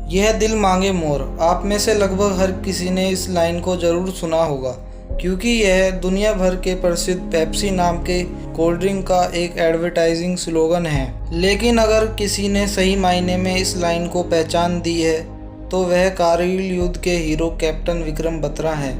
यह दिल मांगे मोर, आप में से लगभग हर किसी ने इस लाइन को ज़रूर सुना होगा, क्योंकि यह दुनिया भर के प्रसिद्ध पेप्सी नाम के कोल्ड ड्रिंक का एक एडवर्टाइजिंग स्लोगन है। लेकिन अगर किसी ने सही मायने में इस लाइन को पहचान दी है तो वह कारगिल युद्ध के हीरो कैप्टन विक्रम बत्रा हैं,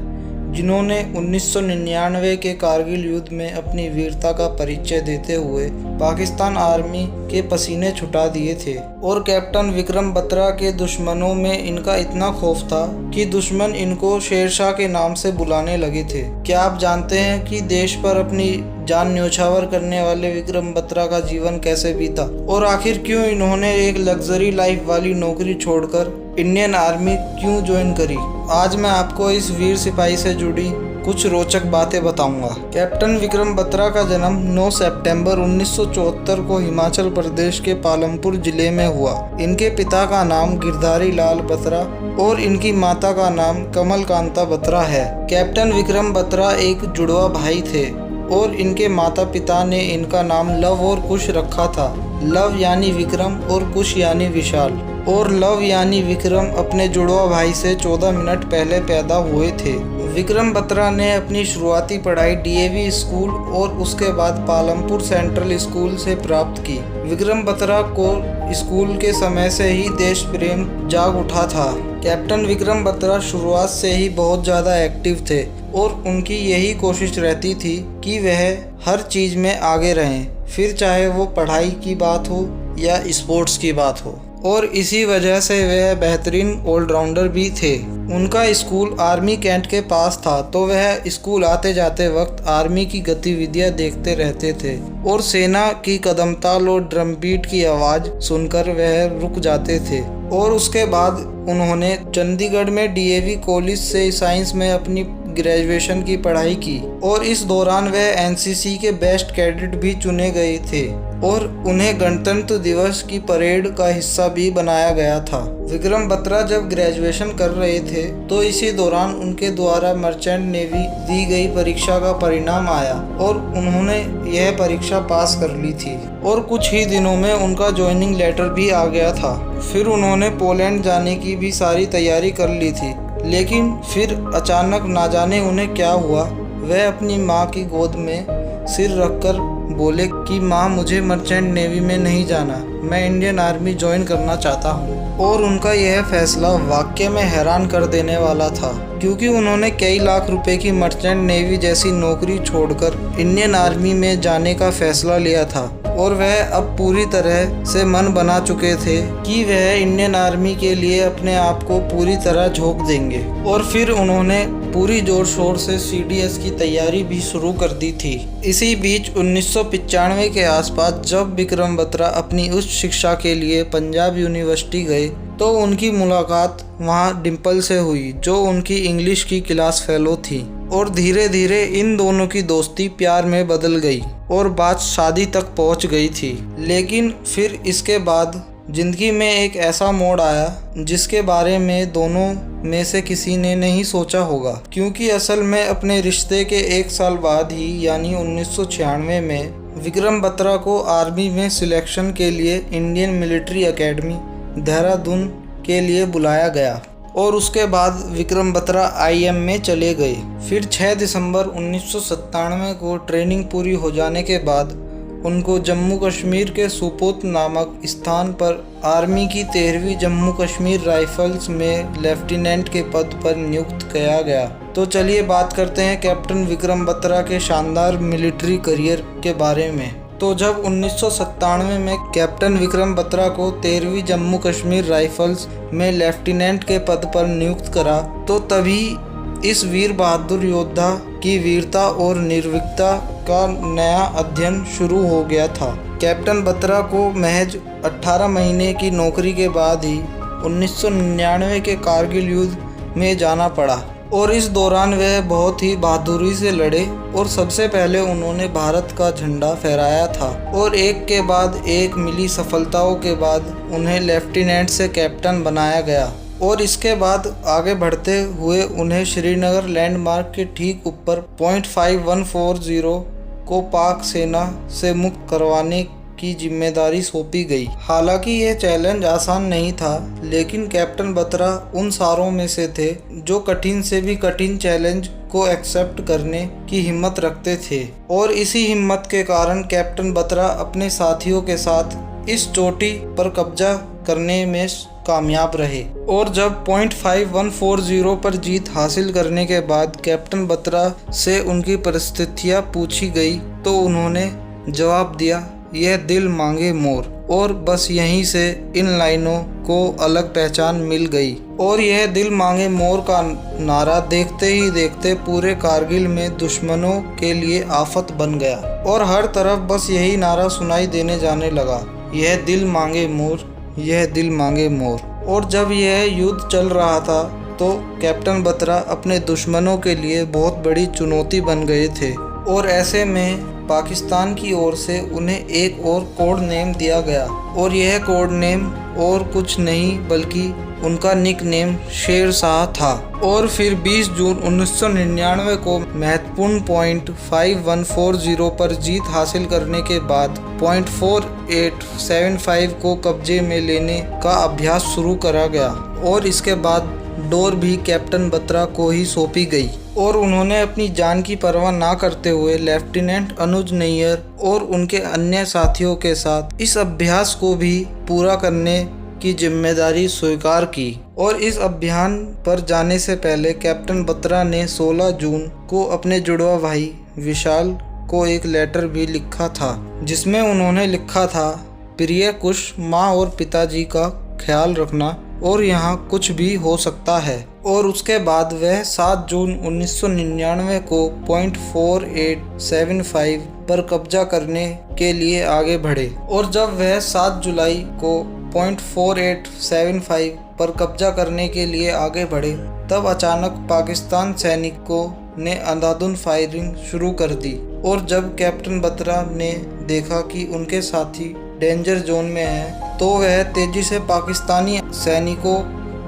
जिन्होंने 1999 के कारगिल युद्ध में अपनी वीरता का परिचय देते हुए पाकिस्तान आर्मी के पसीने छुटा दिए थे। और कैप्टन विक्रम बत्रा के दुश्मनों में इनका इतना खौफ था कि दुश्मन इनको शेरशाह के नाम से बुलाने लगे थे। क्या आप जानते हैं कि देश पर अपनी जान न्योछावर करने वाले विक्रम बत्रा का जीवन कैसे बीता, और आखिर क्यों इन्होंने एक लग्जरी लाइफ वाली नौकरी छोड़कर इंडियन आर्मी क्यों ज्वाइन करी? आज मैं आपको इस वीर सिपाही से जुड़ी कुछ रोचक बातें बताऊंगा। कैप्टन विक्रम बत्रा का जन्म 9 सितंबर 1974 को हिमाचल प्रदेश के पालमपुर जिले में हुआ। इनके पिता का नाम गिरधारी लाल बत्रा और इनकी माता का नाम कमल कांता बत्रा है। कैप्टन विक्रम बत्रा एक जुड़वा भाई थे और इनके माता पिता ने इनका नाम लव और कुश रखा था। लव यानी विक्रम और कुश यानी विशाल। और लव यानी विक्रम अपने जुड़वा भाई से 14 मिनट पहले पैदा हुए थे। विक्रम बत्रा ने अपनी शुरुआती पढ़ाई डीएवी स्कूल और उसके बाद पालमपुर सेंट्रल स्कूल से प्राप्त की। विक्रम बत्रा को स्कूल के समय से ही देश प्रेम जाग उठा था। कैप्टन विक्रम बत्रा शुरुआत से ही बहुत ज़्यादा एक्टिव थे और उनकी यही कोशिश रहती थी कि वह हर चीज़ में आगे रहें, फिर चाहे वो पढ़ाई की बात हो या स्पोर्ट्स की बात हो। और इसी वजह से वह बेहतरीन ऑलराउंडर भी थे। उनका स्कूल आर्मी कैंट के पास था, तो वह स्कूल आते जाते वक्त आर्मी की गतिविधियां देखते रहते थे और सेना की कदमताल और ड्रम बीट की आवाज़ सुनकर वह रुक जाते थे। और उसके बाद उन्होंने चंडीगढ़ में डीएवी कॉलेज से साइंस में अपनी ग्रेजुएशन की पढ़ाई की और इस दौरान वह एनसीसी के बेस्ट कैडेट भी चुने गए थे और उन्हें गणतंत्र दिवस की परेड का हिस्सा भी बनाया गया था। विक्रम बत्रा जब ग्रेजुएशन कर रहे थे तो इसी दौरान उनके द्वारा मर्चेंट नेवी दी गई परीक्षा का परिणाम आया और उन्होंने यह परीक्षा पास कर ली थी और कुछ ही दिनों में उनका ज्वाइनिंग लेटर भी आ गया था। फिर उन्होंने पोलैंड जाने की भी सारी तैयारी कर ली थी, लेकिन फिर अचानक ना जाने उन्हें क्या हुआ, वह अपनी माँ की गोद में सिर रखकर बोले कि माँ, मुझे मर्चेंट नेवी में नहीं जाना, मैं इंडियन आर्मी ज्वाइन करना चाहता हूँ। और उनका यह फैसला वाकई में हैरान कर देने वाला था, क्योंकि उन्होंने कई लाख रुपए की मर्चेंट नेवी जैसी नौकरी छोड़कर इंडियन आर्मी में जाने का फैसला लिया था और वह अब पूरी तरह से मन बना चुके थे कि वह इंडियन आर्मी के लिए अपने आप को पूरी तरह झोंक देंगे। और फिर उन्होंने पूरी जोर शोर से सीडीएस की तैयारी भी शुरू कर दी थी। इसी बीच 1995 के आसपास जब विक्रम बत्रा अपनी उच्च शिक्षा के लिए पंजाब यूनिवर्सिटी गए तो उनकी मुलाकात वहां डिम्पल से हुई, जो उनकी इंग्लिश की क्लास फेलो थी। और धीरे धीरे इन दोनों की दोस्ती प्यार में बदल गई और बात शादी तक पहुंच गई थी। लेकिन फिर इसके बाद जिंदगी में एक ऐसा मोड़ आया जिसके बारे में दोनों में से किसी ने नहीं सोचा होगा, क्योंकि असल में अपने रिश्ते के 1 साल बाद ही यानी 1996 में विक्रम बत्रा को आर्मी में सिलेक्शन के लिए इंडियन मिलिट्री एकेडमी देहरादून के लिए बुलाया गया और उसके बाद विक्रम बत्रा आईएम में चले गए। फिर 6 दिसंबर 1997 को ट्रेनिंग पूरी हो जाने के बाद उनको जम्मू कश्मीर के सुपोत नामक स्थान पर आर्मी की 13वीं जम्मू कश्मीर राइफल्स में लेफ्टिनेंट के पद पर नियुक्त किया गया। तो चलिए बात करते हैं कैप्टन विक्रम बत्रा के शानदार मिलिट्री करियर के बारे में। तो जब 1997 में कैप्टन विक्रम बत्रा को 13वीं जम्मू कश्मीर राइफल्स में लेफ्टिनेंट के पद पर नियुक्त करा, तो तभी इस वीर बहादुर योद्धा की वीरता और निर्भीकता का नया अध्ययन शुरू हो गया था। कैप्टन बत्रा को महज 18 महीने की नौकरी के बाद ही 1999 के कारगिल युद्ध में जाना पड़ा और इस दौरान वह बहुत ही बहादुरी से लड़े और सबसे पहले उन्होंने भारत का झंडा फहराया था और एक के बाद एक मिली सफलताओं के बाद उन्हें लेफ्टिनेंट से कैप्टन बनाया गया। और इसके बाद आगे बढ़ते हुए उन्हें श्रीनगर लैंडमार्क के ठीक ऊपर .5140 को पाक सेना से मुक्त करवाने की जिम्मेदारी सौंपी गई। हालांकि यह चैलेंज आसान नहीं था, लेकिन कैप्टन बत्रा उन सारों में से थे जो कठिन से भी कठिन चैलेंज को एक्सेप्ट करने की हिम्मत रखते थे। और इसी हिम्मत के कारण कैप्टन बत्रा अपने साथियों के साथ इस चोटी पर कब्जा करने में कामयाब रहे। और जब पॉइंट 5140 पर जीत हासिल करने के बाद कैप्टन बत्रा से उनकी परिस्थितियां पूछी गई तो उन्होंने जवाब दिया, यह दिल मांगे मोर। और बस यहीं से इन लाइनों को अलग पहचान मिल गई। और यह दिल मांगे मोर का नारा देखते ही देखते पूरे कारगिल में दुश्मनों के लिए आफत बन गया और हर तरफ बस यही नारा सुनाई देने जाने लगा, यह दिल मांगे मोर, यह दिल मांगे मोर। और जब यह युद्ध चल रहा था तो कैप्टन बत्रा अपने दुश्मनों के लिए बहुत बड़ी चुनौती बन गए थे। और ऐसे में पाकिस्तान की ओर से उन्हें एक और कोड नेम दिया गया और यह कोड नेम और कुछ नहीं बल्कि उनका निक नेम शेर शाह था। और फिर 20 जून 1999 को महत्वपूर्ण पॉइंट 5140 पर जीत हासिल करने के बाद पॉइंट 4875 को कब्जे में लेने का अभ्यास शुरू करा गया और इसके बाद डोर भी कैप्टन बत्रा को ही सौंपी गई। और उन्होंने अपनी जान की परवाह ना करते हुए लेफ्टिनेंट अनुज नैयर और उनके अन्य साथियों के साथ इस अभ्यास को भी पूरा करने की जिम्मेदारी स्वीकार की। और इस अभियान पर जाने से पहले कैप्टन बत्रा ने 16 जून को अपने जुड़वा भाई विशाल को एक लेटर भी लिखा था, जिसमें उन्होंने लिखा था, प्रिय कुश, माँ और पिताजी का ख्याल रखना और यहाँ कुछ भी हो सकता है। और उसके बाद वह 7 जून 1999 को पॉइंट 4875 पर कब्जा करने के लिए आगे बढ़े। और जब वह 7 जुलाई को पॉइंट 4875 पर कब्जा करने के लिए आगे बढ़े तब अचानक पाकिस्तान सैनिकों ने अंधाधुंध फायरिंग शुरू कर दी। और जब कैप्टन बत्रा ने देखा कि उनके साथी डेंजर जोन में हैं तो वह तेजी से पाकिस्तानी सैनिकों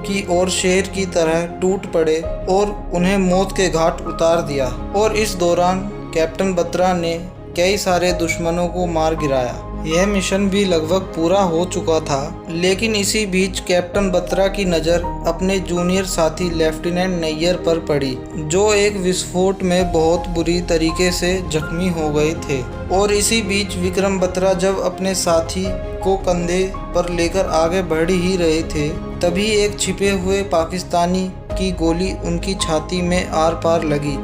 की ओर शेर की तरह टूट पड़े और उन्हें मौत के घाट उतार दिया। और इस दौरान कैप्टन बत्रा ने कई सारे दुश्मनों को मार गिराया। यह मिशन भी लगभग पूरा हो चुका था, लेकिन इसी बीच कैप्टन बत्रा की नज़र अपने जूनियर साथी लेफ्टिनेंट नैयर पर पड़ी, जो एक विस्फोट में बहुत बुरी तरीके से जख्मी हो गए थे। और इसी बीच विक्रम बत्रा जब अपने साथी को कंधे पर लेकर आगे बढ़ ही रहे थे, तभी एक छिपे हुए पाकिस्तानी की गोली उनकी छाती में आर पार लगी,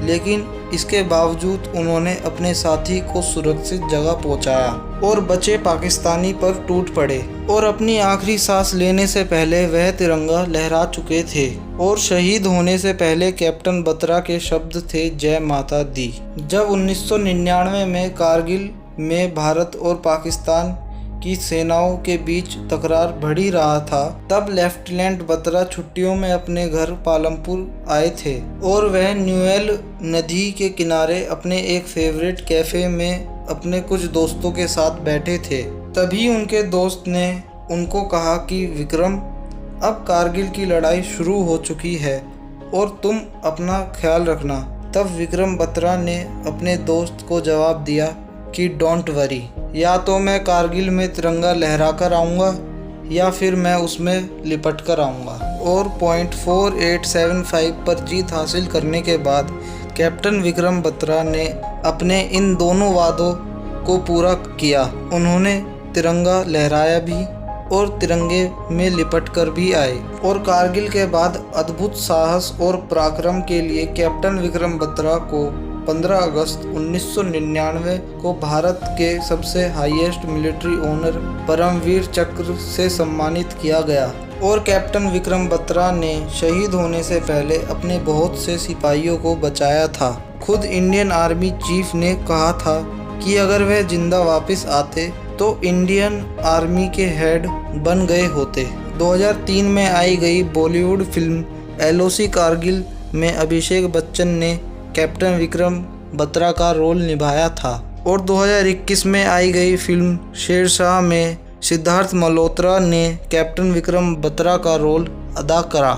लेकिन इसके बावजूद उन्होंने अपने साथी को सुरक्षित जगह पहुंचाया और बचे पाकिस्तानी पर टूट पड़े। और अपनी आखिरी सांस लेने से पहले वह तिरंगा लहरा चुके थे। और शहीद होने से पहले कैप्टन बत्रा के शब्द थे, जय माता दी। जब 1999 में कारगिल में भारत और पाकिस्तान की सेनाओं के बीच तकरार बढ़ ही रहा था, तब लेफ्टिनेंट बत्रा छुट्टियों में अपने घर पालमपुर आए थे और वह न्यूएल नदी के किनारे अपने एक फेवरेट कैफ़े में अपने कुछ दोस्तों के साथ बैठे थे। तभी उनके दोस्त ने उनको कहा कि विक्रम, अब कारगिल की लड़ाई शुरू हो चुकी है और तुम अपना ख्याल रखना। तब विक्रम बत्रा ने अपने दोस्त को जवाब दिया कि डोंट वरी, या तो मैं कारगिल में तिरंगा लहरा कर आऊँगा या फिर मैं उसमें लिपट कर आऊँगा। और पॉइंट 4875 पर जीत हासिल करने के बाद कैप्टन विक्रम बत्रा ने अपने इन दोनों वादों को पूरा किया। उन्होंने तिरंगा लहराया भी और तिरंगे में लिपट कर भी आए। और कारगिल के बाद अद्भुत साहस और पराक्रम के लिए कैप्टन विक्रम बत्रा को 15 अगस्त 1999 को भारत के सबसे हाईएस्ट मिलिट्री ऑनर परमवीर चक्र से सम्मानित किया गया। और कैप्टन विक्रम बत्रा ने शहीद होने से पहले अपने बहुत से सिपाहियों को बचाया था। खुद इंडियन आर्मी चीफ ने कहा था कि अगर वह जिंदा वापस आते तो इंडियन आर्मी के हेड बन गए होते। 2003 में आई गई बॉलीवुड फिल्म LOC कारगिल में अभिषेक बच्चन ने कैप्टन विक्रम बत्रा का रोल निभाया था। और 2021 में आई गई फिल्म शेरशाह में सिद्धार्थ मल्होत्रा ने कैप्टन विक्रम बत्रा का रोल अदा करा।